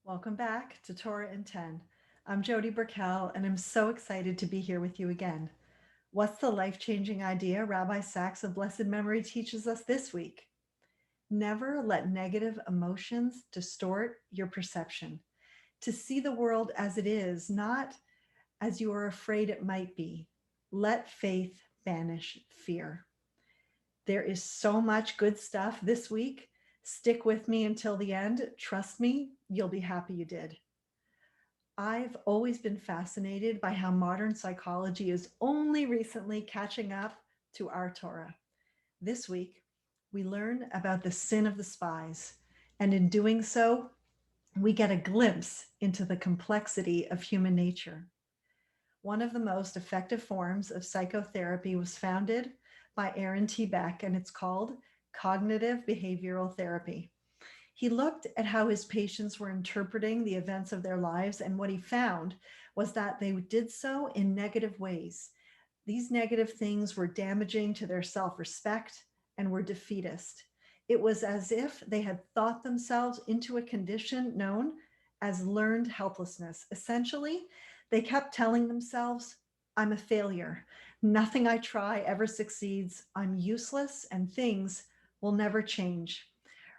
Welcome back to Torah in 10. I'm Jody Burkell, and I'm so excited to be here with you again. What's the life-changing idea Rabbi Sacks of blessed memory teaches us this week? Never let negative emotions distort your perception. To see the world as it is, not as you are afraid it might be. Let faith banish fear. There is so much good stuff this week. Stick with me until the end. Trust me, you'll be happy you did. I've always been fascinated by how modern psychology is only recently catching up to our Torah. This week, we learn about the sin of the spies, and in doing so, we get a glimpse into the complexity of human nature. One of the most effective forms of psychotherapy was founded by Aaron T. Beck, and it's called cognitive behavioral therapy. He looked at how his patients were interpreting the events of their lives, and what he found was that they did so in negative ways. These negative things were damaging to their self-respect and were defeatist. It was as if they had thought themselves into a condition known as learned helplessness. Essentially, they kept telling themselves, I'm a failure. Nothing I try ever succeeds. I'm useless and things will never change.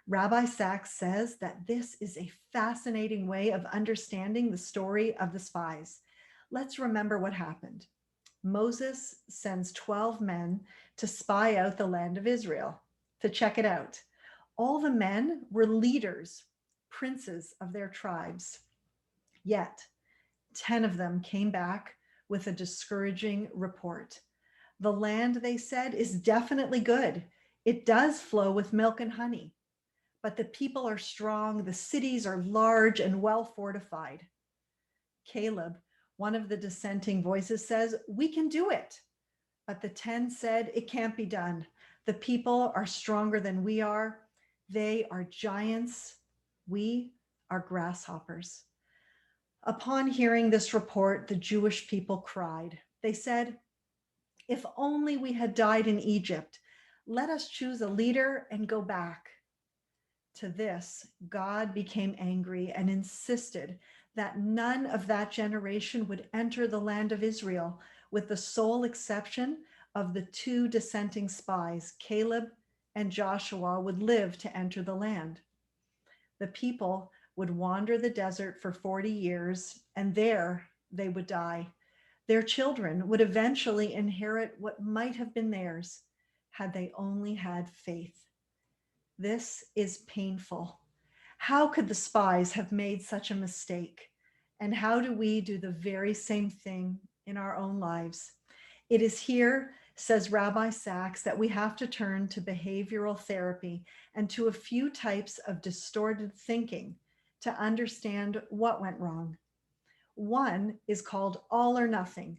Rabbi Sacks says that this is a fascinating way of understanding the story of the spies. Let's remember what happened. Moses sends 12 men to spy out the land of Israel, to check it out. All the men were leaders, princes of their tribes. Yet 10 of them came back with a discouraging report. The land, they said, is definitely good. It does flow with milk and honey, but the people are strong, the cities are large and well fortified. Caleb, one of the dissenting voices, says, we can do it. But the 10 said, it can't be done. The people are stronger than we are. They are giants. We are grasshoppers. Upon hearing this report, the Jewish people cried. They said, if only we had died in Egypt. Let us choose a leader and go back. To this, God became angry and insisted that none of that generation would enter the land of Israel, with the sole exception of the two dissenting spies, Caleb and Joshua, would live to enter the land. The people would wander the desert for 40 years, and there they would die. Their children would eventually inherit what might have been theirs had they only had faith. This is painful. How could the spies have made such a mistake? And how do we do the very same thing in our own lives? It is here, says Rabbi Sacks, that we have to turn to behavioral therapy and to a few types of distorted thinking to understand what went wrong. One is called all or nothing.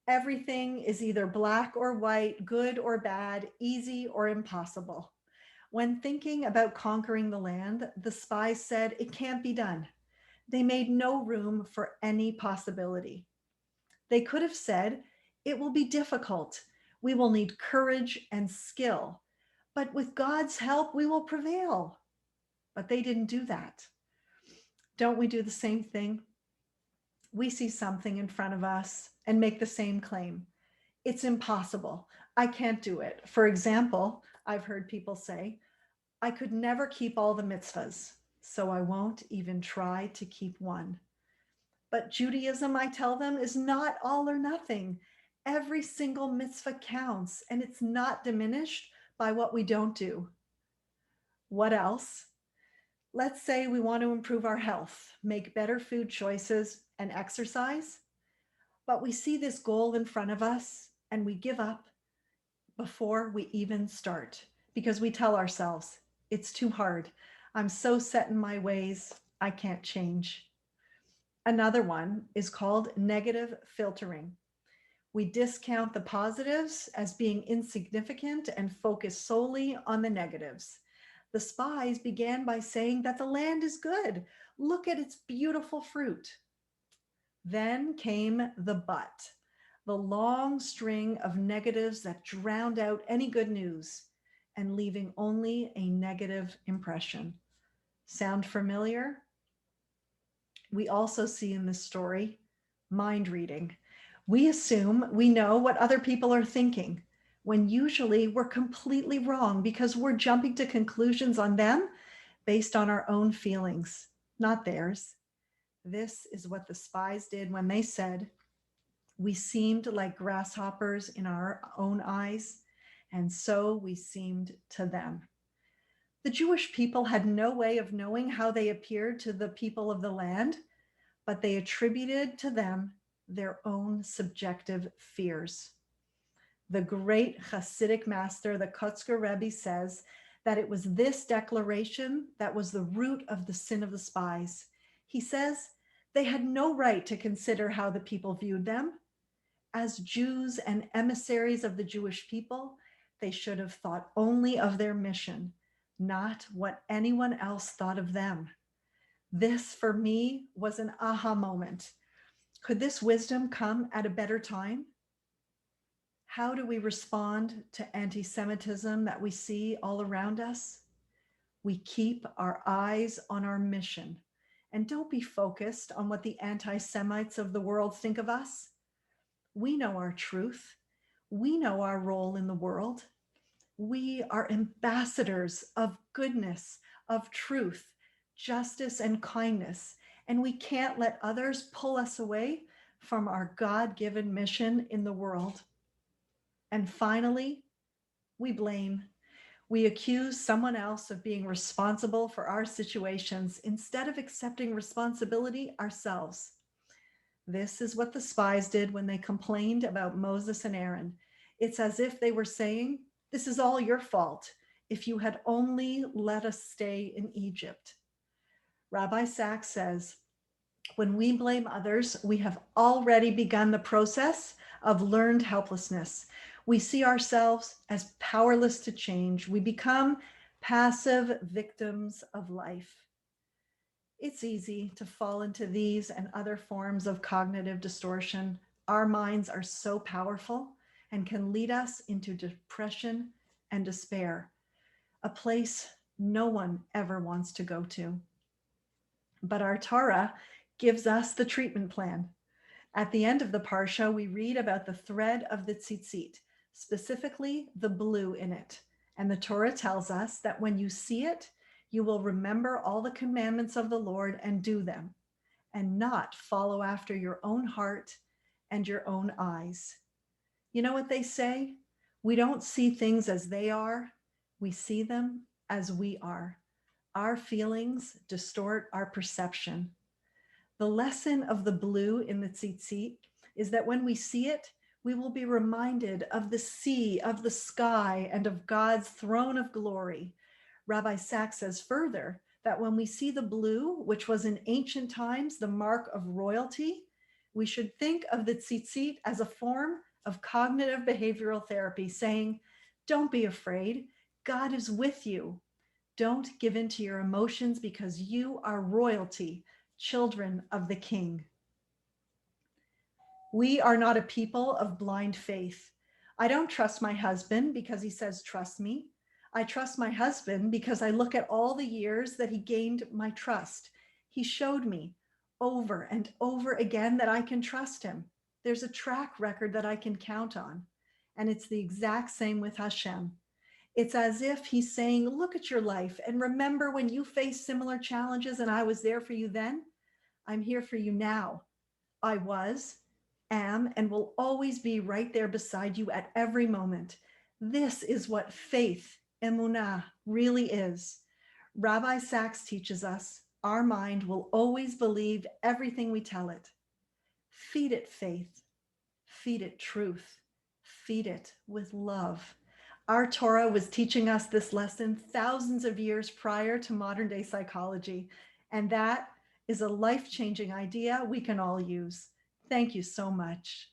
Everything is either black or white, good or bad, easy or impossible. When thinking about conquering the land, the spies said it can't be done. They made no room for any possibility. They could have said, it will be difficult. We will need courage and skill, but with God's help, we will prevail. But they didn't do that. Don't we do the same thing? We see something in front of us and make the same claim. It's impossible. I can't do it. For example, I've heard people say, I could never keep all the mitzvahs, so I won't even try to keep one. But Judaism, I tell them, is not all or nothing. Every single mitzvah counts, and it's not diminished by what we don't do. What else? Let's say we want to improve our health, make better food choices, and exercise, but we see this goal in front of us and we give up before we even start because we tell ourselves, it's too hard. I'm so set in my ways, I can't change. Another one is called negative filtering. We discount the positives as being insignificant and focus solely on the negatives. The spies began by saying that the land is good. Look at its beautiful fruit. Then came the but, the long string of negatives that drowned out any good news and leaving only a negative impression. Sound familiar? We also see in this story mind reading. We assume we know what other people are thinking, when usually we're completely wrong because we're jumping to conclusions on them based on our own feelings, not theirs. This is what the spies did when they said, "We seemed like grasshoppers in our own eyes, and so we seemed to them." The Jewish people had no way of knowing how they appeared to the people of the land, but they attributed to them their own subjective fears. The great Hasidic master, the Kotzker Rebbe, says that it was this declaration that was the root of the sin of the spies. He says they had no right to consider how the people viewed them. As Jews and emissaries of the Jewish people, they should have thought only of their mission, not what anyone else thought of them. This, for me, was an aha moment. Could this wisdom come at a better time? How do we respond to anti-Semitism that we see all around us? We keep our eyes on our mission and don't be focused on what the anti-Semites of the world think of us. We know our truth. We know our role in the world. We are ambassadors of goodness, of truth, justice, and kindness, and we can't let others pull us away from our God-given mission in the world. And finally, we blame. We accuse someone else of being responsible for our situations instead of accepting responsibility ourselves. This is what the spies did when they complained about Moses and Aaron. It's as if they were saying, "This is all your fault. If you had only let us stay in Egypt." Rabbi Sacks says, when we blame others, we have already begun the process of learned helplessness. We see ourselves as powerless to change. We become passive victims of life. It's easy to fall into these and other forms of cognitive distortion. Our minds are so powerful and can lead us into depression and despair, a place no one ever wants to go to. But our Torah gives us the treatment plan. At the end of the Parsha, we read about the thread of the tzitzit, specifically the blue in it. And the Torah tells us that when you see it, you will remember all the commandments of the Lord and do them, and not follow after your own heart and your own eyes. You know what they say? We don't see things as they are. We see them as we are. Our feelings distort our perception. The lesson of the blue in the tzitzit is that when we see it, we will be reminded of the sea, of the sky, and of God's throne of glory. Rabbi Sacks says further that when we see the blue, which was in ancient times the mark of royalty, we should think of the tzitzit as a form of cognitive behavioral therapy, saying, "Don't be afraid. God is with you. Don't give in to your emotions because you are royalty, children of the King." We are not a people of blind faith. I don't trust my husband because he says, "Trust me." I trust my husband because I look at all the years that he gained my trust. He showed me over and over again that I can trust him. There's a track record that I can count on. And it's the exact same with Hashem. It's as if he's saying, look at your life and remember when you faced similar challenges and I was there for you then. I'm here for you now. I was, am, and will always be right there beside you at every moment. This is what faith, emunah, really is. Rabbi Sacks teaches us our mind will always believe everything we tell it. Feed it faith, feed it truth, feed it with love. Our Torah was teaching us this lesson thousands of years prior to modern day psychology, and that is a life-changing idea we can all use. Thank you so much.